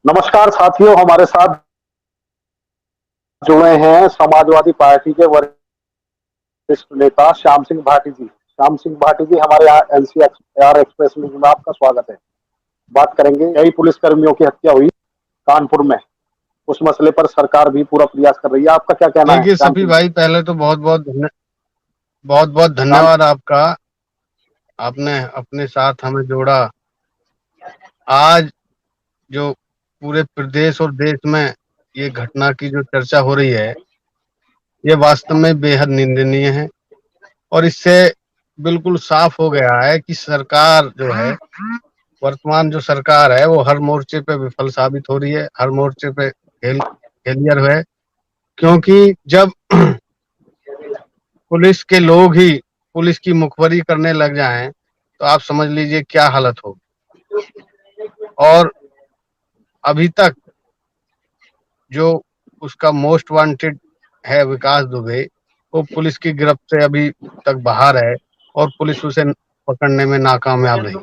नमस्कार साथियों, हमारे साथ जुड़े हैं समाजवादी पार्टी के वरिष्ठ नेता श्याम सिंह भाटी जी। श्याम सिंह भाटी जी, हमारे यहाँ एनसीआर एक्सप्रेस न्यूज में आपका स्वागत है। बात करेंगे, कई पुलिसकर्मियों की हत्या हुई कानपुर में, उस मसले पर सरकार भी पूरा प्रयास कर रही है। आपका क्या कहना है देखिए श्याम सभी सिंह जी? भाई, पहले तो बहुत बहुत श्याम, धन्यवाद आपका। आपने अपने साथ हमें जोड़ा। आज जो पूरे प्रदेश और देश में ये घटना की जो चर्चा हो रही है, ये वास्तव में बेहद निंदनीय है। और इससे बिल्कुल साफ हो गया है कि सरकार जो है, वर्तमान जो सरकार है, वो हर मोर्चे पे विफल साबित हो रही है, हर मोर्चे पे फेलियर है। क्योंकि जब पुलिस के लोग ही पुलिस की मुखबरी करने लग जाएं, तो आप समझ लीजिए क्या हालत हो। और अभी तक जो उसका मोस्ट वांटेड है, विकास दुबे, वो पुलिस की गिरफ्त से अभी तक बाहर है और पुलिस उसे पकड़ने में नाकामयाब रही।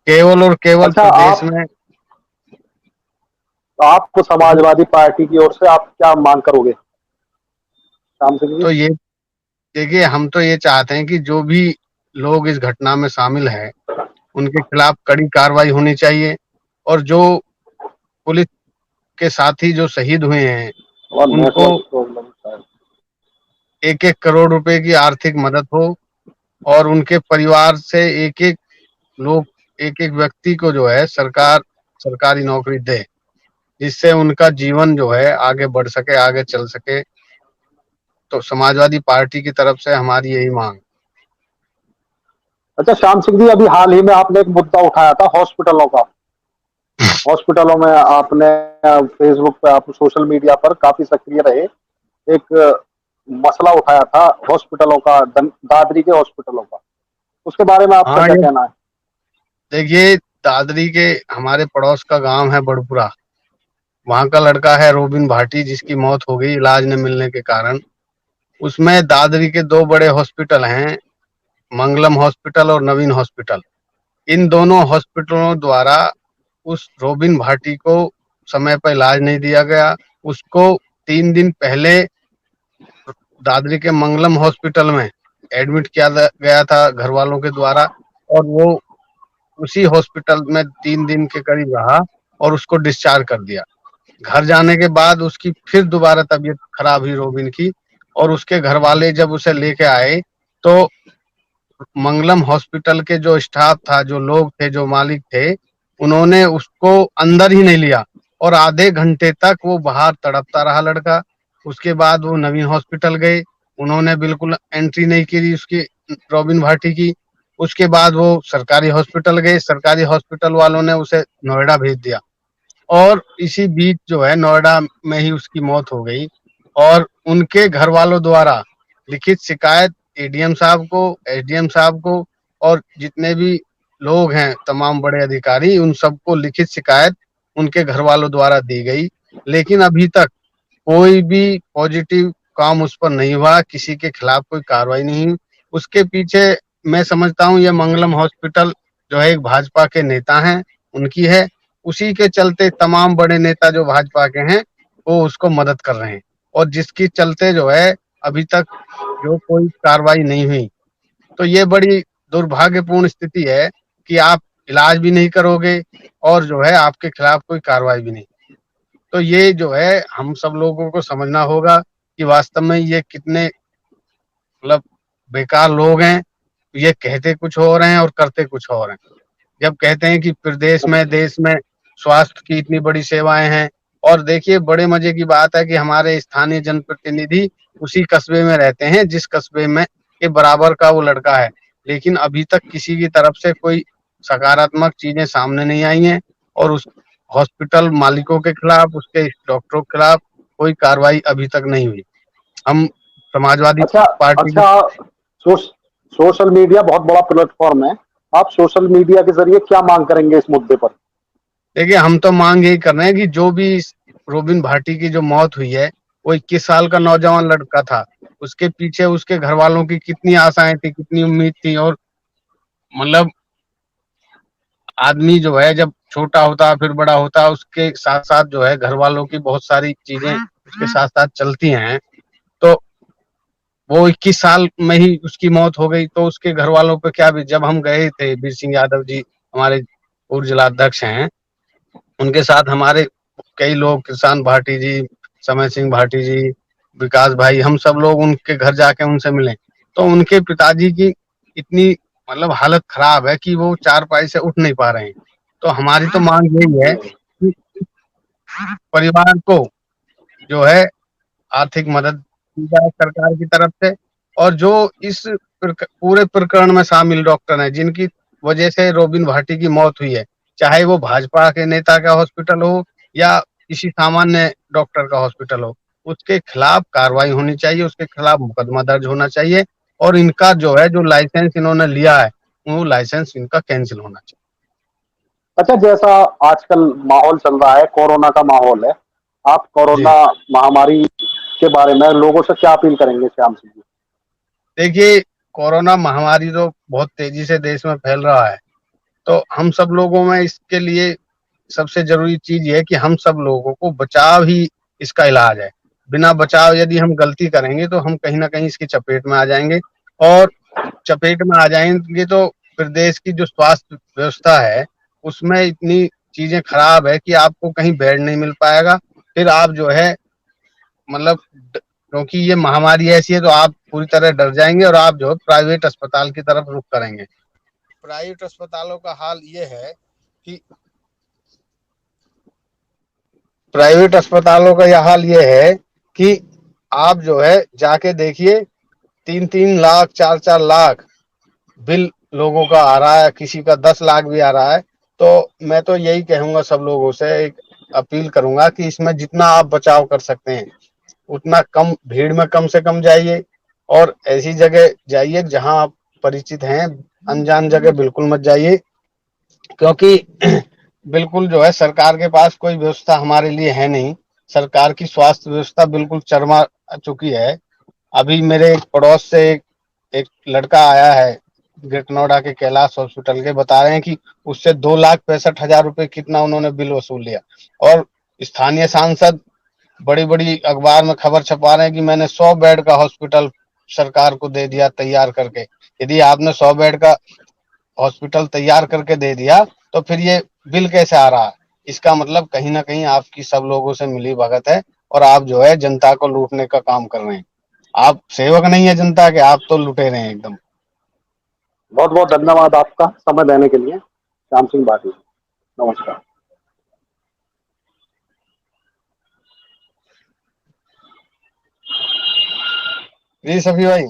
केवल और केवल अच्छा, प्रदेश में। आपको समाजवादी पार्टी की ओर से आप क्या मांग करोगे श्याम सिंह जी? तो ये देखिए, हम तो ये चाहते हैं कि जो भी लोग इस घटना में शामिल हैं, उनके खिलाफ कड़ी कार्रवाई होनी चाहिए। और जो पुलिस के साथी जो शहीद हुए हैं, और उनको नेटवर्क प्रॉब्लम है। 1-1 करोड़ रुपए की आर्थिक मदद हो। और उनके परिवार से एक एक व्यक्ति को जो है सरकार सरकारी नौकरी दे, जिससे उनका जीवन जो है आगे बढ़ सके, आगे चल सके। तो समाजवादी पार्टी की तरफ से हमारी यही मांग। अच्छा श्याम सिंह जी, अभी हाल ही में आपने एक मुद्दा उठाया था हॉस्पिटलों का। हॉस्पिटलों में आपने फेसबुक पे, आप सोशल मीडिया पर काफी सक्रिय रहे। एक मसला उठाया था हॉस्पिटलों का, दादरी के हॉस्पिटलों का। उसके बारे में आपका हाँ, क्या ये कहना है? देखिए, दादरी के हमारे पड़ोस का गांव है बड़पुरा। वहां का लड़का है रोबिन भाटी, जिसकी मौत हो गई इलाज न मिलने के कारण। उसमें दादरी के दो बड़े हॉस्पिटल हैं, मंगलम हॉस्पिटल और नवीन हॉस्पिटल। इन दोनों हॉस्पिटलों द्वारा उस रोबिन भाटी को समय पर इलाज नहीं दिया गया। उसको 3 दिन पहले दादरी के मंगलम हॉस्पिटल में एडमिट किया गया था घर वालों के द्वारा। और वो उसी हॉस्पिटल में 3 दिन के करीब रहा और उसको डिस्चार्ज कर दिया। घर जाने के बाद उसकी फिर दोबारा तबीयत खराब हुई रोबिन की। और उसके घर वाले जब उसे लेके आए, तो मंगलम हॉस्पिटल के जो स्टाफ था, जो लोग थे, जो मालिक थे, उन्होंने उसको अंदर ही नहीं लिया। और आधे घंटे तक वो बाहर तड़पता रहा लड़का। उसके बाद वो नवीन हॉस्पिटल गए, उन्होंने बिल्कुल एंट्री नहीं की उसकी, रॉबिन भाटी की। उसके बाद वो सरकारी हॉस्पिटल गए, सरकारी हॉस्पिटल वालों ने उसे नोएडा भेज दिया। और इसी बीच जो है नोएडा में ही उसकी मौत हो गई। और उनके घर वालों द्वारा लिखित शिकायत एडीएम साहब को, एसडीएम साहब को, और जितने भी लोग हैं तमाम बड़े अधिकारी, उन सबको लिखित शिकायत उनके घर वालों द्वारा दी गई। लेकिन अभी तक कोई भी पॉजिटिव काम उस पर नहीं हुआ, किसी के खिलाफ कोई कार्रवाई नहीं हुई। उसके पीछे मैं समझता हूँ ये मंगलम हॉस्पिटल जो है एक भाजपा के नेता हैं, उनकी है। उसी के चलते तमाम बड़े नेता जो भाजपा के हैं, वो उसको मदद कर रहे हैं। और जिसकी चलते जो है अभी तक जो कोई कार्रवाई नहीं हुई। तो ये बड़ी दुर्भाग्यपूर्ण स्थिति है कि आप इलाज भी नहीं करोगे और जो है आपके खिलाफ कोई कार्रवाई भी नहीं। तो ये जो है हम सब लोगों को समझना होगा कि वास्तव में ये कितने मतलब बेकार लोग हैं। ये कहते कुछ और हैं और करते कुछ और हैं। जब कहते हैं कि प्रदेश में, देश में स्वास्थ्य की इतनी बड़ी सेवाएं हैं। और देखिए, बड़े मजे की बात है कि हमारे स्थानीय जनप्रतिनिधि उसी कस्बे में रहते हैं जिस कस्बे में के बराबर का वो लड़का है। लेकिन अभी तक किसी की तरफ से कोई सकारात्मक चीजें सामने नहीं आई हैं। और उस हॉस्पिटल मालिकों के खिलाफ, उसके डॉक्टरों के खिलाफ कोई कार्रवाई अभी तक नहीं हुई। हम समाजवादी अच्छा, पार्टी की। अच्छा, सोश, सोशल मीडिया बहुत बड़ा प्लेटफॉर्म है। आप सोशल मीडिया के जरिए क्या मांग करेंगे इस मुद्दे पर? देखिए, हम तो मांग यही कर रहे हैं कि जो भी इस रोबिन भाटी की जो मौत हुई है, वो 21 साल का नौजवान लड़का था। उसके पीछे उसके घर वालों की कितनी आशाएं थी, कितनी उम्मीद थी। और मतलब आदमी जो है जब छोटा होता है फिर बड़ा होता है, उसके साथ साथ जो है घर वालों की बहुत सारी चीजें उसके साथ साथ चलती हैं। तो वो 21 साल में ही उसकी मौत हो गई, तो उसके घर वालों पे क्या भी, जब हम गए थे, वीर सिंह यादव जी हमारे पूर्व जिला अध्यक्ष हैं, उनके साथ हमारे कई लोग, किसान भाटी जी, समय सिंह भाटी जी, विकास भाई, हम सब लोग उनके घर जाके उनसे मिले। तो उनके पिताजी की इतनी मतलब हालत खराब है कि वो चारपाई से उठ नहीं पा रहे हैं। तो हमारी तो मांग यही है कि परिवार को जो है आर्थिक मदद की जाए सरकार की तरफ से, और जो इस पूरे प्रकरण में शामिल डॉक्टर हैं जिनकी वजह से रोबिन भाटी की मौत हुई है, चाहे वो भाजपा के नेता का हॉस्पिटल हो या किसी सामान्य डॉक्टर का हॉस्पिटल हो, उसके खिलाफ कार्रवाई होनी चाहिए, उसके खिलाफ मुकदमा दर्ज होना चाहिए, और इनका जो है जो लाइसेंस इन्होंने लिया है वो लाइसेंस इनका कैंसिल होना चाहिए। अच्छा, जैसा आजकल माहौल चल रहा है, कोरोना का माहौल है, आप जी, कोरोना महामारी के बारे में लोगों से क्या अपील करेंगे श्याम सिंह जी? देखिए, कोरोना महामारी तो बहुत तेजी से देश में फैल रहा है, तो हम सब लोगों में इसके लिए सबसे जरूरी चीज ये है कि हम सब लोगों को बचाव ही इसका इलाज है। बिना बचाव यदि हम गलती करेंगे तो हम कहीं ना कहीं इसकी चपेट में आ जाएंगे, और चपेट में आ जाएंगे तो फिर देश की जो स्वास्थ्य व्यवस्था है उसमें इतनी चीजें खराब है कि आपको कहीं बेड नहीं मिल पाएगा। फिर आप जो है मतलब क्योंकि ये महामारी ऐसी है तो आप पूरी तरह डर जाएंगे और आप जो है प्राइवेट अस्पताल की तरफ रुख करेंगे। प्राइवेट अस्पतालों का हाल ये है कि प्राइवेट अस्पतालों का यह हाल ये है कि आप जो है जाके देखिए, 3-3 लाख 4-4 लाख बिल लोगों का आ रहा है, किसी का 10 लाख भी आ रहा है। तो मैं तो यही कहूंगा, सब लोगों से एक अपील करूंगा कि इसमें जितना आप बचाव कर सकते हैं उतना कम भीड़ में कम से कम जाइए, और ऐसी जगह जाइए जहां आप परिचित हैं, अनजान जगह बिल्कुल मत जाइए, क्योंकि बिल्कुल जो है सरकार के पास कोई व्यवस्था हमारे लिए है नहीं। सरकार की स्वास्थ्य व्यवस्था बिल्कुल चरमा चुकी है। अभी मेरे एक पड़ोस से एक लड़का आया है ग्रेट नोएडा के कैलाश हॉस्पिटल के, बता रहे हैं कि उससे 2,65,000 रुपए कितना उन्होंने बिल वसूल लिया। और स्थानीय सांसद बड़ी बड़ी अखबार में खबर छपा रहे हैं कि मैंने 100 बेड का हॉस्पिटल सरकार को दे दिया तैयार करके। यदि आपने 100 बेड का हॉस्पिटल तैयार करके दे दिया तो फिर ये बिल कैसे आ रहा है? इसका मतलब कहीं ना कहीं आपकी सब लोगों से मिली भगत है, और आप जो है जनता को लूटने का काम कर रहे हैं। आप सेवक नहीं है जनता के, आप तो लुटेरे हैं एकदम। बहुत बहुत धन्यवाद आपका समय देने के लिए श्याम सिंह भाटी। नमस्कार। जी सभी भाई।